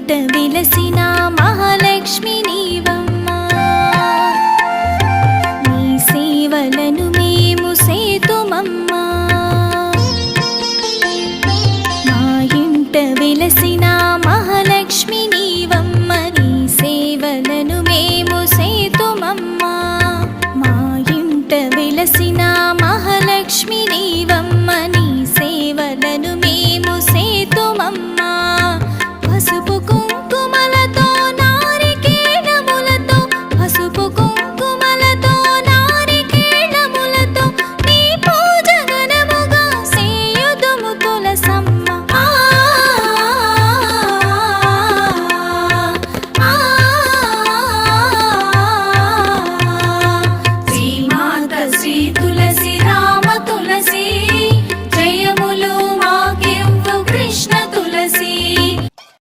ఇంట విలసిన మహాలక్ష్మి నీవమ్మా నీ సేవలను మేము సేతుమమ్మా మా ఇంట విలసిన మహాలక్ష్మి